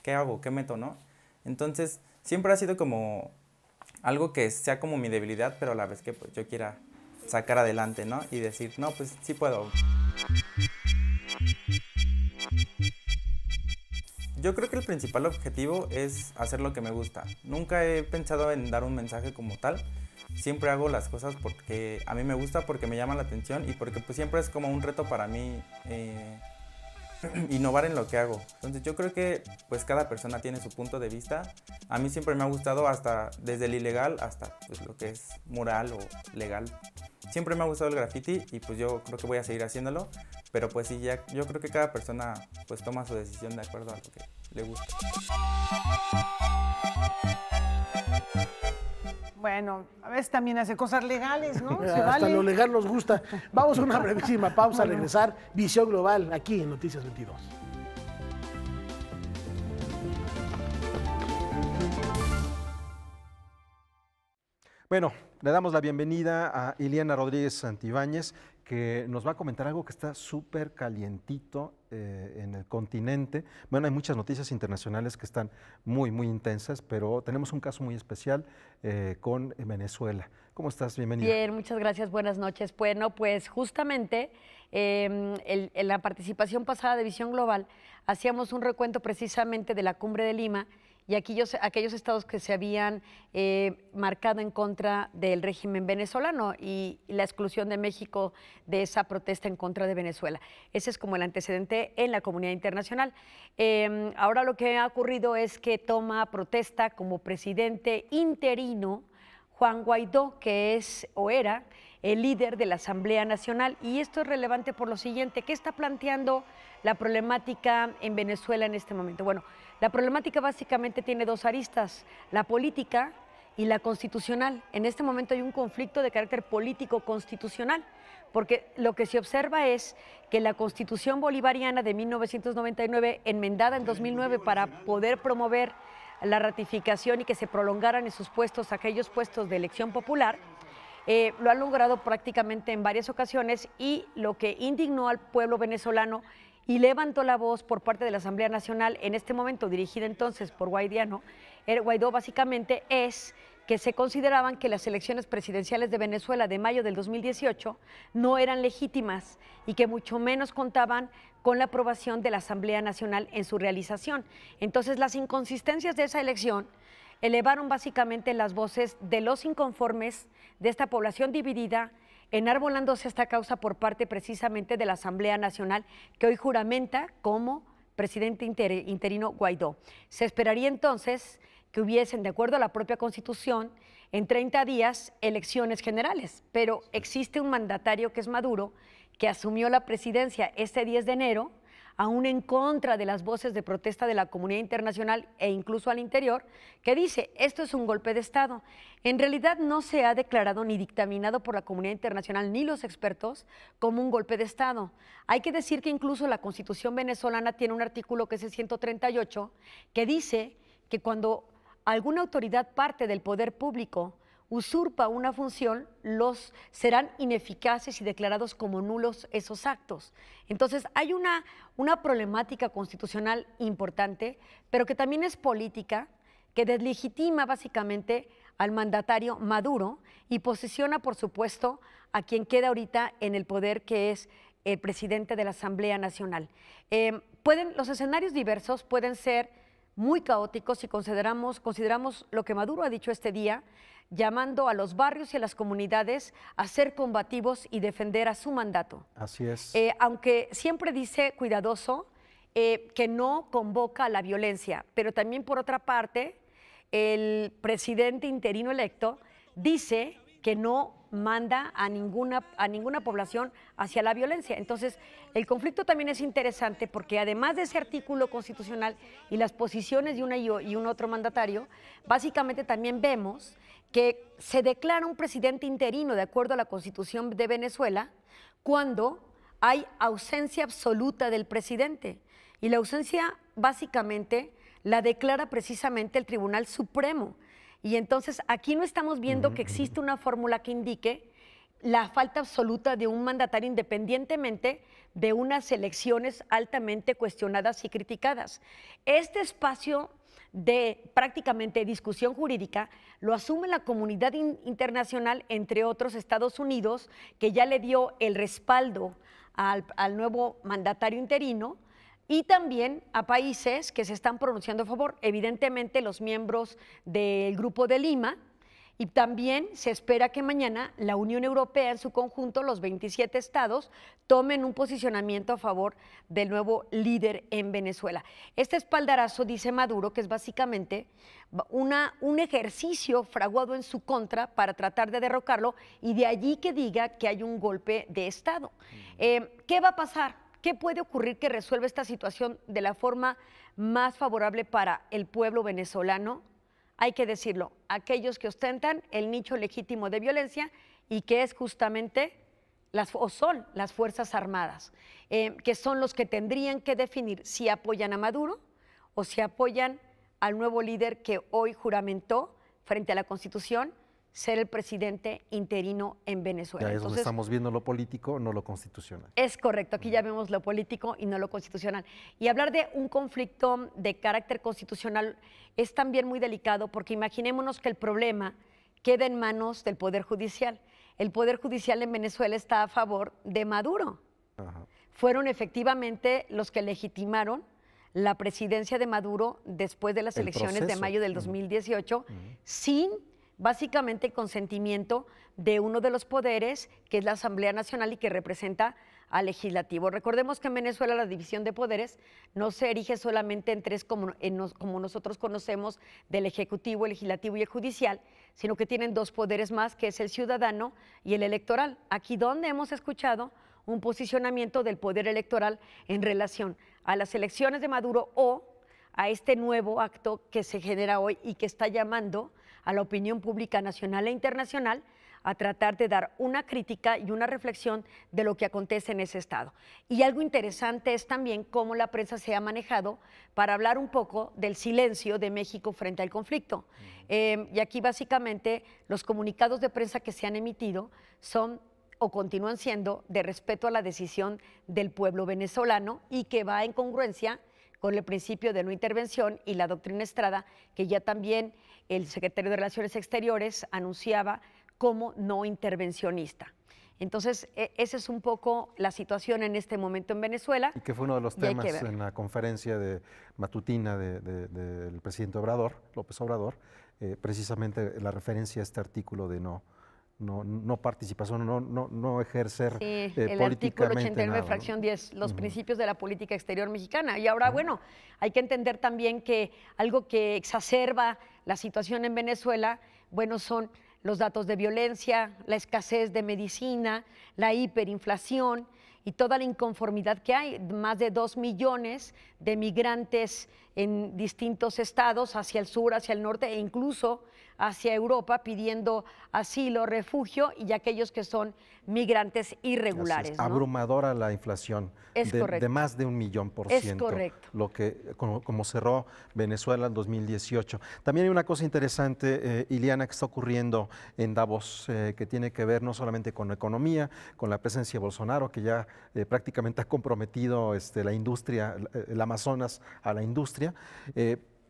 ¿qué hago? ¿Qué meto? ¿No? Entonces siempre ha sido como algo que sea como mi debilidad, pero a la vez que pues yo quiera sacar adelante, ¿no? Y decir, no, pues sí puedo. Yo creo que el principal objetivo es hacer lo que me gusta. Nunca he pensado en dar un mensaje como tal. Siempre hago las cosas porque a mí me gusta, porque me llama la atención y porque pues siempre es como un reto para mí innovar en lo que hago. Entonces yo creo que pues cada persona tiene su punto de vista. A mí siempre me ha gustado, hasta desde el ilegal hasta pues, lo que es mural o legal. Siempre me ha gustado el graffiti y pues yo creo que voy a seguir haciéndolo. Pero pues sí, ya, yo creo que cada persona pues toma su decisión de acuerdo a lo que le gusta. Bueno, a veces también hace cosas legales, ¿no? Hasta vale. Lo legal nos gusta. Vamos a una brevísima pausa, a regresar. Visión Global, aquí en Noticias 22. Bueno, le damos la bienvenida a Ileana Rodríguez Santibáñez, que nos va a comentar algo que está súper calientito en el continente. Bueno, hay muchas noticias internacionales que están muy, muy intensas, pero tenemos un caso muy especial con Venezuela. ¿Cómo estás? Bienvenida. Bien, muchas gracias, buenas noches. Bueno, pues justamente en la participación pasada de Visión Global hacíamos un recuento precisamente de la Cumbre de Lima y aquellos estados que se habían marcado en contra del régimen venezolano y la exclusión de México de esa protesta en contra de Venezuela. Ese es como el antecedente en la comunidad internacional. Ahora lo que ha ocurrido es que toma protesta como presidente interino Juan Guaidó, que es o era el líder de la Asamblea Nacional, y esto es relevante por lo siguiente: ¿qué está planteando la problemática en Venezuela en este momento? Bueno, la problemática básicamente tiene dos aristas, la política y la constitucional. En este momento hay un conflicto de carácter político-constitucional, porque lo que se observa es que la Constitución bolivariana de 1999, enmendada en 2009 para poder promover la ratificación y que se prolongaran en sus puestos aquellos puestos de elección popular, lo han logrado prácticamente en varias ocasiones, y lo que indignó al pueblo venezolano y levantó la voz por parte de la Asamblea Nacional, en este momento dirigida entonces por Guaidó básicamente, es que se consideraban que las elecciones presidenciales de Venezuela de mayo del 2018 no eran legítimas y que mucho menos contaban con la aprobación de la Asamblea Nacional en su realización. Entonces, las inconsistencias de esa elección elevaron básicamente las voces de los inconformes, de esta población dividida, enarbolándose esta causa por parte precisamente de la Asamblea Nacional, que hoy juramenta como presidente interino Guaidó. Se esperaría entonces que hubiesen, de acuerdo a la propia Constitución, en 30 días elecciones generales, pero existe un mandatario que es Maduro, que asumió la presidencia este 10 de enero, aún en contra de las voces de protesta de la comunidad internacional e incluso al interior, que dice, esto es un golpe de Estado. En realidad no se ha declarado ni dictaminado por la comunidad internacional ni los expertos como un golpe de Estado. Hay que decir que incluso la Constitución venezolana tiene un artículo, que es el 138, que dice que cuando alguna autoridad parte del poder público usurpa una función, serán ineficaces y declarados como nulos esos actos. Entonces, hay una problemática constitucional importante, pero que también es política, que deslegitima básicamente al mandatario Maduro y posiciona, por supuesto, a quien queda ahorita en el poder, que es el presidente de la Asamblea Nacional. Los escenarios diversos pueden ser muy caóticos si consideramos lo que Maduro ha dicho este día, llamando a los barrios y a las comunidades a ser combativos y defender a su mandato. Así es. Aunque siempre dice cuidadoso que no convoca a la violencia, pero también por otra parte el presidente interino electo dice que no manda a ninguna población hacia la violencia. Entonces, el conflicto también es interesante porque además de ese artículo constitucional y las posiciones de un otro mandatario, básicamente también vemos que se declara un presidente interino de acuerdo a la Constitución de Venezuela cuando hay ausencia absoluta del presidente. Y la ausencia básicamente la declara precisamente el Tribunal Supremo. Y entonces aquí no estamos viendo que existe una fórmula que indique la falta absoluta de un mandatario independientemente de unas elecciones altamente cuestionadas y criticadas. Este espacio de prácticamente discusión jurídica lo asume la comunidad internacional, entre otros Estados Unidos, que ya le dio el respaldo al nuevo mandatario interino, y también a países que se están pronunciando a favor, evidentemente los miembros del Grupo de Lima, y también se espera que mañana la Unión Europea en su conjunto, los 27 estados, tomen un posicionamiento a favor del nuevo líder en Venezuela. Este espaldarazo, dice Maduro, que es básicamente un ejercicio fraguado en su contra para tratar de derrocarlo, y de allí que diga que hay un golpe de Estado. ¿Qué va a pasar? ¿Qué puede ocurrir que resuelva esta situación de la forma más favorable para el pueblo venezolano? Hay que decirlo, aquellos que ostentan el nicho legítimo de violencia, y que es justamente son las Fuerzas Armadas, que son los que tendrían que definir si apoyan a Maduro o si apoyan al nuevo líder que hoy juramentó frente a la Constitución ser el presidente interino en Venezuela. Ya es donde estamos viendo lo político, no lo constitucional. Es correcto, aquí ya vemos lo político y no lo constitucional. Y hablar de un conflicto de carácter constitucional es también muy delicado, porque imaginémonos que el problema queda en manos del Poder Judicial. El Poder Judicial en Venezuela está a favor de Maduro. Ajá. Fueron efectivamente los que legitimaron la presidencia de Maduro después de las elecciones de mayo del 2018, sin básicamente consentimiento de uno de los poderes, que es la Asamblea Nacional y que representa al legislativo. Recordemos que en Venezuela la división de poderes no se erige solamente en tres como nosotros conocemos, del ejecutivo, el legislativo y el judicial, sino que tienen dos poderes más, que es el ciudadano y el electoral. Aquí donde hemos escuchado un posicionamiento del poder electoral en relación a las elecciones de Maduro o a este nuevo acto que se genera hoy y que está llamando a la opinión pública nacional e internacional a tratar de dar una crítica y una reflexión de lo que acontece en ese estado. Y algo interesante es también cómo la prensa se ha manejado para hablar un poco del silencio de México frente al conflicto. Y aquí básicamente los comunicados de prensa que se han emitido son o continúan siendo de respeto a la decisión del pueblo venezolano y que va en congruencia con el principio de no intervención y la doctrina Estrada, que ya también el secretario de Relaciones Exteriores anunciaba como no intervencionista. Entonces, esa es un poco la situación en este momento en Venezuela. Y que fue uno de los temas en la conferencia matutina del presidente López Obrador, precisamente la referencia a este artículo de no participación, no ejercer el artículo 89, nada, fracción 10, los principios de la política exterior mexicana. Y ahora, bueno, hay que entender también que algo que exacerba la situación en Venezuela, bueno, son los datos de violencia, la escasez de medicina, la hiperinflación y toda la inconformidad que hay. Más de 2 millones de migrantes en distintos estados, hacia el sur, hacia el norte e incluso hacia Europa, pidiendo asilo, refugio, y aquellos que son migrantes irregulares. ¿No? Abrumadora la inflación, de más de 1,000,000%. Es correcto. Lo que, como cerró Venezuela en 2018. También hay una cosa interesante, Iliana, que está ocurriendo en Davos, que tiene que ver no solamente con la economía, con la presencia de Bolsonaro, que ya prácticamente ha comprometido la industria, el Amazonas a la industria.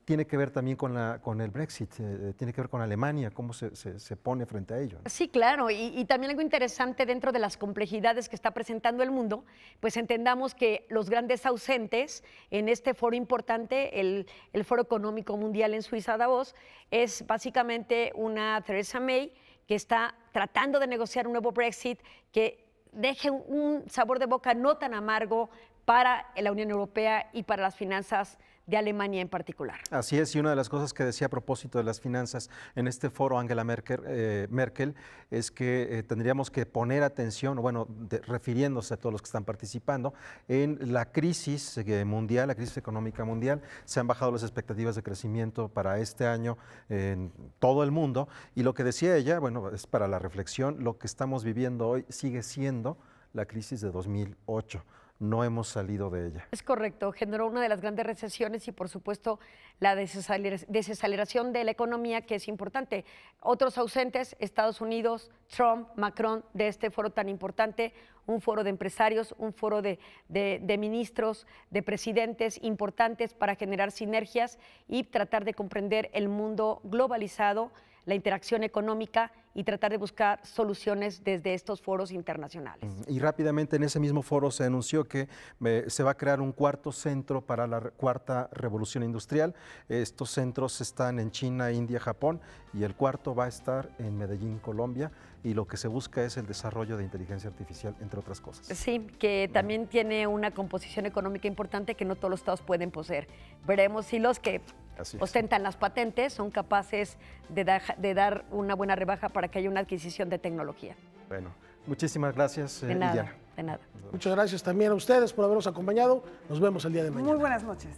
Tiene que ver también con el Brexit, tiene que ver con Alemania, cómo se pone frente a ello, ¿no? Sí, claro, y también algo interesante dentro de las complejidades que está presentando el mundo, pues entendamos que los grandes ausentes en este foro importante, el Foro Económico Mundial en Suiza, Davos, es básicamente una Theresa May que está tratando de negociar un nuevo Brexit que deje un sabor de boca no tan amargo para la Unión Europea y para las finanzas de Alemania en particular. Así es, y una de las cosas que decía a propósito de las finanzas en este foro Angela Merkel es que tendríamos que poner atención, bueno, refiriéndose a todos los que están participando, en la crisis mundial, la crisis económica mundial. Se han bajado las expectativas de crecimiento para este año en todo el mundo, y lo que decía ella, bueno, es para la reflexión, lo que estamos viviendo hoy sigue siendo la crisis de 2008. No hemos salido de ella. Es correcto, generó una de las grandes recesiones y por supuesto la desaceleración de la economía, que es importante. Otros ausentes, Estados Unidos, Trump, Macron, de este foro tan importante, un foro de empresarios, un foro de ministros, de presidentes importantes para generar sinergias y tratar de comprender el mundo globalizado, la interacción económica y tratar de buscar soluciones desde estos foros internacionales. Y rápidamente en ese mismo foro se anunció que se va a crear un cuarto centro para la cuarta revolución industrial. Estos centros están en China, India, Japón, y el cuarto va a estar en Medellín, Colombia, y lo que se busca es el desarrollo de inteligencia artificial, entre otras cosas. Sí, que también tiene una composición económica importante que no todos los estados pueden poseer. Veremos si los que ostentan las patentes son capaces de dar una buena rebaja para que haya una adquisición de tecnología. Bueno, muchísimas gracias, de nada, Iliana. De nada. Muchas gracias también a ustedes por habernos acompañado. Nos vemos el día de mañana. Muy buenas noches.